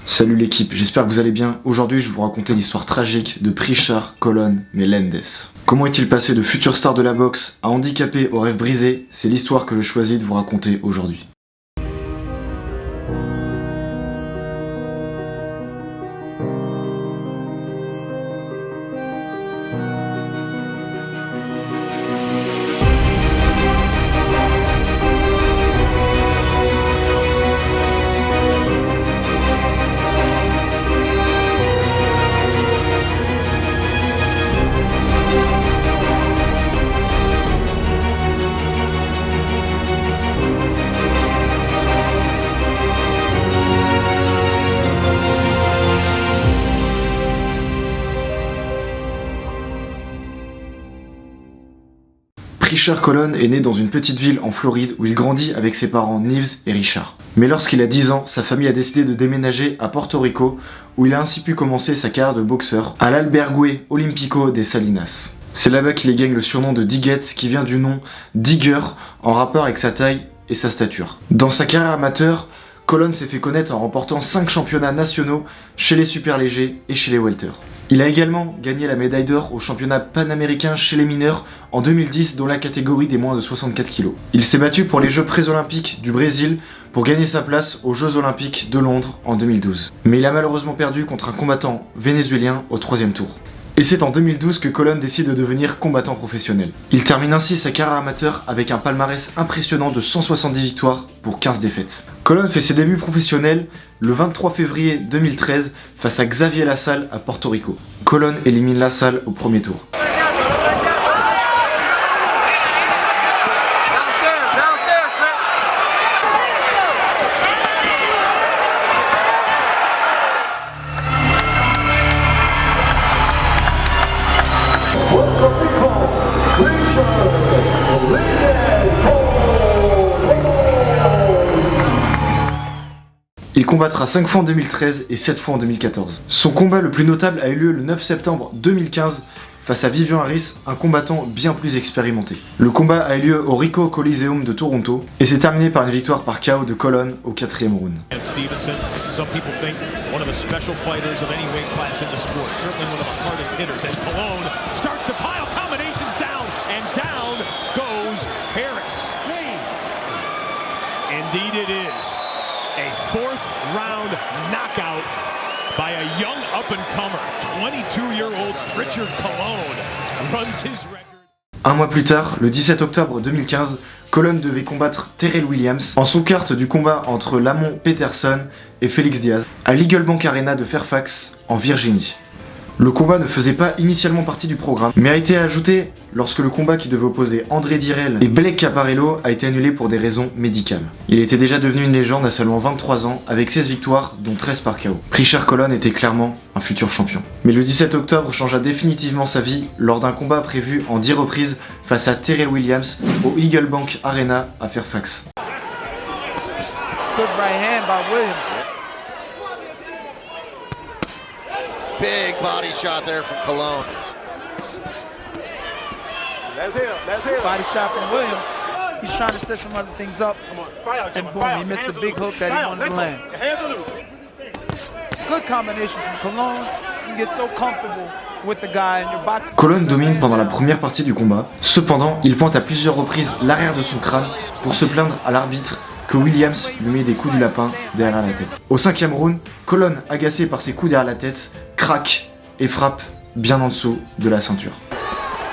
Salut l'équipe, j'espère que vous allez bien. Aujourd'hui, je vais vous raconter l'histoire tragique de Prichard Colón Melendez. Comment est-il passé de futur star de la boxe à handicapé au rêve brisé? C'est l'histoire que je choisis de vous raconter aujourd'hui. Prichard Colón est né dans une petite ville en Floride où il grandit avec ses parents Nives et Richard. Mais lorsqu'il a 10 ans, sa famille a décidé de déménager à Porto Rico où il a ainsi pu commencer sa carrière de boxeur à l'Albergue Olímpico de Salinas. C'est là-bas qu'il gagne le surnom de Diguette qui vient du nom Digger en rapport avec sa taille et sa stature. Dans sa carrière amateur, Colón s'est fait connaître en remportant 5 championnats nationaux chez les superlégers et chez les welters. Il a également gagné la médaille d'or au championnat panaméricain chez les mineurs en 2010 dans la catégorie des moins de 64 kg. Il s'est battu pour les Jeux pré-olympiques du Brésil pour gagner sa place aux Jeux olympiques de Londres en 2012. Mais il a malheureusement perdu contre un combattant vénézuélien au 3e tour. Et c'est en 2012 que Colón décide de devenir combattant professionnel. Il termine ainsi sa carrière amateur avec un palmarès impressionnant de 170 victoires pour 15 défaites. Colón fait ses débuts professionnels le 23 février 2013 face à Xavier Lasalle à Porto Rico. Colón élimine Lasalle au premier tour. Il combattra 5 fois en 2013 et 7 fois en 2014. Son combat le plus notable a eu lieu le 9 septembre 2015 face à Vivian Harris, un combattant bien plus expérimenté. Le combat a eu lieu au Ricoh Coliseum de Toronto et s'est terminé par une victoire par KO de Colón au 4e round. Indeed it is. A 4th round knockout by a young up-and-comer. 22-year-old Prichard Colón runs his record. Un mois plus tard, le 17 octobre 2015, Colón devait combattre Terrell Williams en sous-carte du combat entre Lamont Peterson et Félix Diaz à l'Eagle Bank Arena de Fairfax, en Virginie. Le combat ne faisait pas initialement partie du programme, mais a été ajouté lorsque le combat qui devait opposer André Dirrell et Blake Caparello a été annulé pour des raisons médicales. Il était déjà devenu une légende à seulement 23 ans, avec 16 victoires, dont 13 par KO. Prichard Colón était clairement un futur champion. Mais le 17 octobre changea définitivement sa vie lors d'un combat prévu en 10 reprises face à Terrell Williams au Eagle Bank Arena à Fairfax. Good right hand by Williams. Big body shot there from Colón. That's him. Body shot from Williams. He's trying to set some other things up. And boom, he missed the big hook that he wanted to land. It's a good combination from Colón. You get so comfortable with the guy and your box. Colón domine pendant la première partie du combat. Cependant, il pointe à plusieurs reprises l'arrière de son crâne pour se plaindre à l'arbitre que Williams lui met des coups du lapin derrière la tête. Au 5e round, Colón, agacé par ses coups derrière la tête, craque et frappe bien en dessous de la ceinture.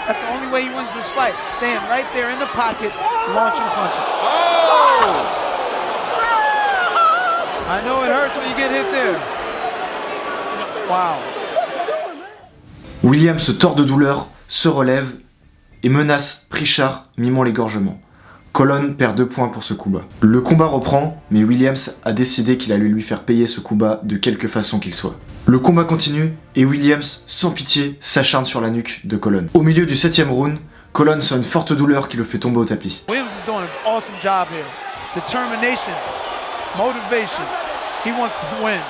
That's the only way he wins this fight. Stand right there in the pocket, launching punches. Oh! I know it hurts when you get hit there. Wow. Williams se tord de douleur, se relève et menace Prichard, mimant l'égorgement. Colón perd 2 points pour ce coup bas. Le combat reprend, mais Williams a décidé qu'il allait lui faire payer ce coup bas de quelque façon qu'il soit. Le combat continue et Williams, sans pitié, s'acharne sur la nuque de Colón. Au milieu du 7e round, Colón sent une forte douleur qui le fait tomber au tapis. Williams is doing an awesome job here. Determination, motivation. He wants to win.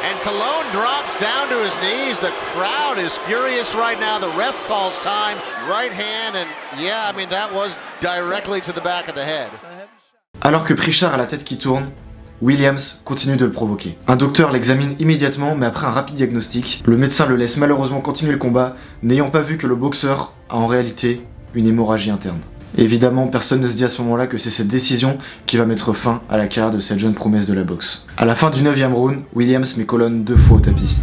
And Colón drops down to his knees. The crowd is furious right now. The ref calls time. Right hand, and yeah, I mean, that was directly to the back of the head. Alors que Prichard a la tête qui tourne, Williams continue de le provoquer. Un docteur l'examine immédiatement, mais après un rapide diagnostic, le médecin le laisse malheureusement continuer le combat, n'ayant pas vu que le boxeur a en réalité une hémorragie interne. Évidemment, personne ne se dit à ce moment-là que c'est cette décision qui va mettre fin à la carrière de cette jeune promesse de la boxe. À la fin du 9e round, Williams met Colon 2 fois au tapis.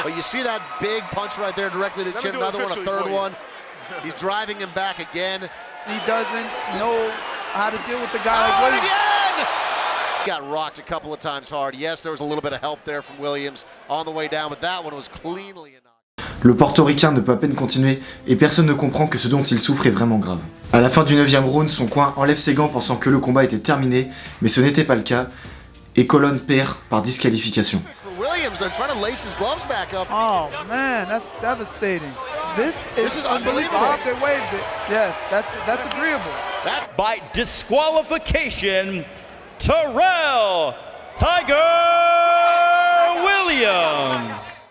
But you see that big punch right there directly to the chin, another one, a third one. He's driving him back again. He doesn't know how to deal with the guy like Williams. Again! Got rocked a couple of times hard. Yes, there was a little bit of help there from Williams on the way down, but that one was cleanly enough. Le portoricain ne peut à peine continuer et personne ne comprend que ce dont il souffre est vraiment grave. À la fin du 9e round, son coin enlève ses gants pensant que le combat était terminé, mais ce n'était pas le cas et Colon perd par disqualification. Williams, they're trying to lace his gloves back up. Oh man, that's devastating. This is unbelievable. Oh, they waved it. Yes, that's agreeable. By disqualification, Terrell Tiger Williams.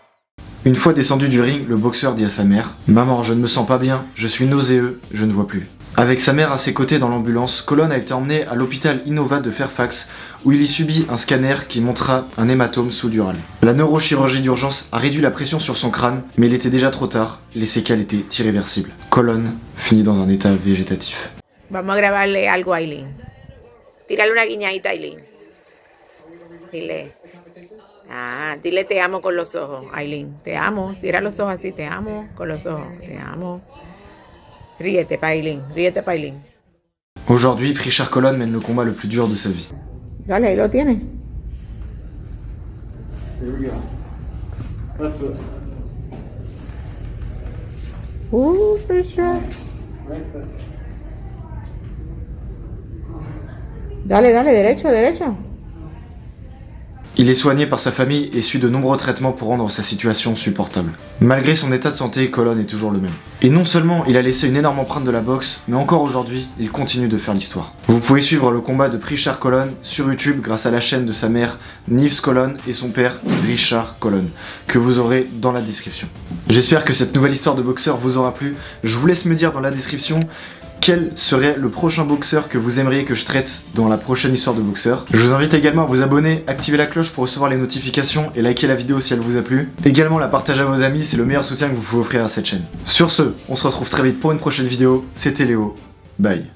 Une fois descendu du ring, le boxeur dit à sa mère « Maman, je ne me sens pas bien, je suis nauséeux, je ne vois plus ». Avec sa mère à ses côtés dans l'ambulance, Colon a été emmené à l'hôpital Innova de Fairfax où il y subit un scanner qui montra un hématome sous-dural. La neurochirurgie d'urgence a réduit la pression sur son crâne, mais il était déjà trop tard, les séquelles étaient irréversibles. Colon finit dans un état végétatif. Vamos a grabarle algo a Aileen. Tírale una guiñadita a Aileen. Dile. Dile te amo con los ojos, Aileen. Te amo. Cierra los ojos así. Te amo con los ojos. Te amo. Ríete pa' Aileen. Ríete pa' Aileen. Aujourd'hui, Prichard Colon mène le combat le plus dur de sa vie. Dale, ahí lo tiene. Here we go. Left foot. Prichard. Dale, dale, derecho, derecho. Il est soigné par sa famille et suit de nombreux traitements pour rendre sa situation supportable. Malgré son état de santé, Colon est toujours le même. Et non seulement il a laissé une énorme empreinte de la boxe, mais encore aujourd'hui, il continue de faire l'histoire. Vous pouvez suivre le combat de Prichard Colon sur YouTube grâce à la chaîne de sa mère Nives Colon et son père Richard Colon, que vous aurez dans la description. J'espère que cette nouvelle histoire de boxeur vous aura plu. Je vous laisse me dire dans la description quel serait le prochain boxeur que vous aimeriez que je traite dans la prochaine histoire de boxeur. Je vous invite également à vous abonner, activer la cloche pour recevoir les notifications et liker la vidéo si elle vous a plu. Également la partager à vos amis, c'est le meilleur soutien que vous pouvez offrir à cette chaîne. Sur ce, on se retrouve très vite pour une prochaine vidéo. C'était Léo. Bye.